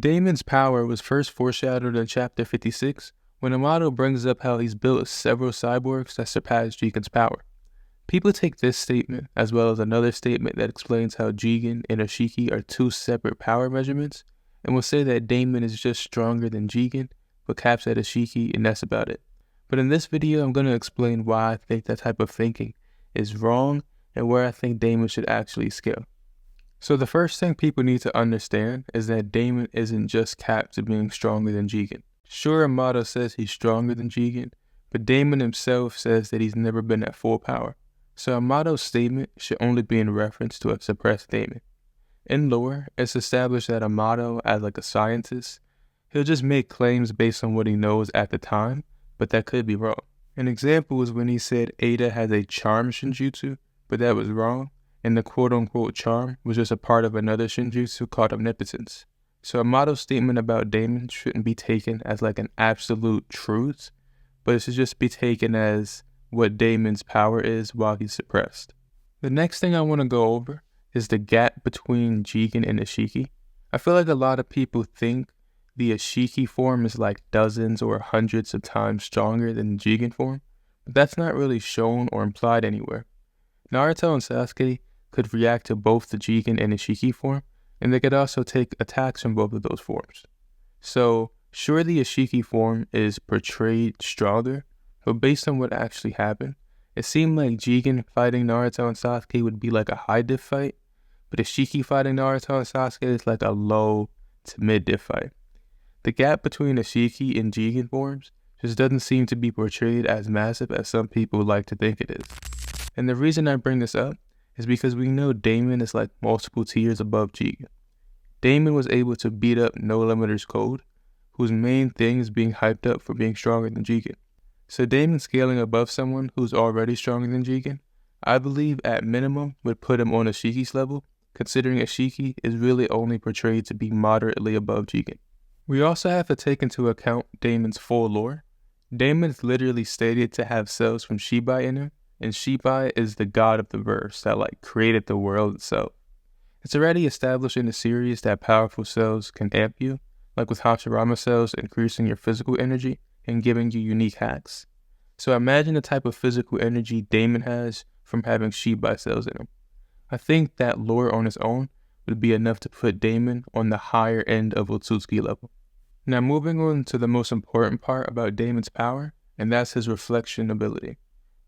Daemon's power was first foreshadowed in Chapter 56, when Amato brings up how he's built several cyborgs that surpass Jigen's power. People take this statement, as well as another statement that explains how Jigen and Ashiki are two separate power measurements, and will say that Daemon is just stronger than Jigen, but caps at Ashiki, and that's about it. But in this video, I'm going to explain why I think that type of thinking is wrong, and where I think Daemon should actually scale. So the first thing people need to understand is that Daemon isn't just capped to being stronger than Jigen. Sure, Amato says he's stronger than Jigen, but Daemon himself says that he's never been at full power. So Amato's statement should only be in reference to a suppressed Daemon. In lore, it's established that Amato, as like a scientist, he'll just make claims based on what he knows at the time, but that could be wrong. An example is when he said Ada has a charm shinjutsu, but that was wrong, and the quote-unquote charm was just a part of another shinjutsu called omnipotence. So Amato's statement about Daemon shouldn't be taken as like an absolute truth, but it should just be taken as what Daemon's power is while he's suppressed. The next thing I want to go over is the gap between Jigen and Ashiki. I feel like a lot of people think the Ashiki form is like dozens or hundreds of times stronger than the Jigen form, but that's not really shown or implied anywhere. Naruto and Sasuke could react to both the Jigen and Ashiki form, and they could also take attacks from both of those forms. So, sure, the Ashiki form is portrayed stronger, but based on what actually happened, it seemed like Jigen fighting Naruto and Sasuke would be like a high diff fight, but Ashiki fighting Naruto and Sasuke is like a low to mid diff fight. The gap between Ashiki and Jigen forms just doesn't seem to be portrayed as massive as some people like to think it is. And the reason I bring this up is because we know Daemon is like multiple tiers above Jigen. Daemon was able to beat up No Limiter's Code, whose main thing is being hyped up for being stronger than Jigen. So Daemon scaling above someone who's already stronger than Jigen, I believe at minimum would put him on Ashiki's level, considering Ashiki is really only portrayed to be moderately above Jigen. We also have to take into account Daemon's full lore. Daemon is literally stated to have cells from Shibai in him, and Shibai is the god of the verse that like created the world itself. It's already established in the series that powerful cells can amp you, like with Hashirama cells increasing your physical energy and giving you unique hacks. So imagine the type of physical energy Daemon has from having Shibai cells in him. I think that lore on its own would be enough to put Daemon on the higher end of Otsutsuki level. Now moving on to the most important part about Daemon's power, and that's his reflection ability.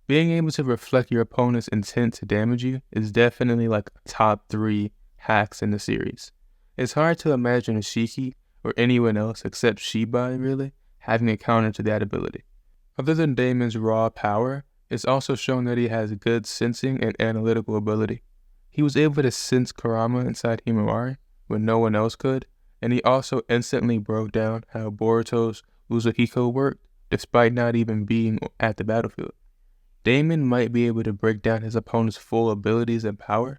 Being able to reflect your opponent's intent to damage you is definitely like top 3 hacks in the series. It's hard to imagine Ashiki or anyone else except Shibai really having a counter to that ability. Other than Daemon's raw power, it's also shown that he has good sensing and analytical ability. He was able to sense Kurama inside Himawari when no one else could, and he also instantly broke down how Boruto's Uzuhiko worked despite not even being at the battlefield. Daemon might be able to break down his opponent's full abilities and power,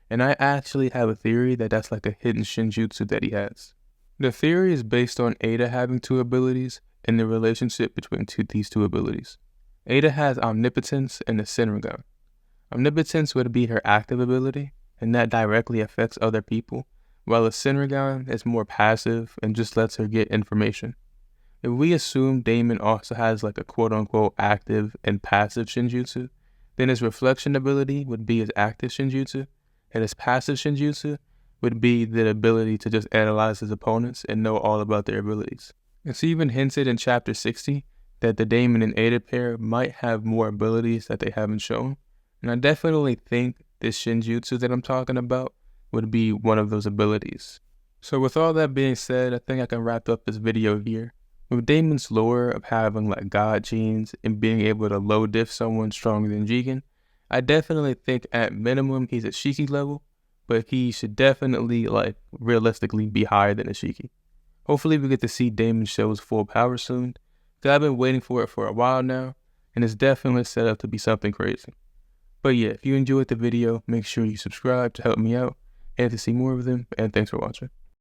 and I actually have a theory that that's like a hidden shinjutsu that he has. The theory is based on Ada having 2 abilities and the relationship between these two abilities. Ada has omnipotence and the Senringan. Omnipotence would be her active ability, and that directly affects other people, while the Senringan is more passive and just lets her get information. If we assume Daemon also has like a quote-unquote active and passive shinjutsu, then his reflection ability would be his active shinjutsu, and his passive shinjutsu would be the ability to just analyze his opponents and know all about their abilities. It's even hinted in Chapter 60 that the Daemon and Ada pair might have more abilities that they haven't shown, and I definitely think this shinjutsu that I'm talking about would be one of those abilities. So with all that being said, I think I can wrap up this video here. With Daemon's lore of having like god genes and being able to low diff someone stronger than Jigen, I definitely think at minimum he's at Shiki level, but he should definitely like realistically be higher than Ashiki. Hopefully we get to see Daemon show his full power soon, because I've been waiting for it for a while now, and it's definitely set up to be something crazy. But yeah, if you enjoyed the video, make sure you subscribe to help me out, and to see more of them, and thanks for watching.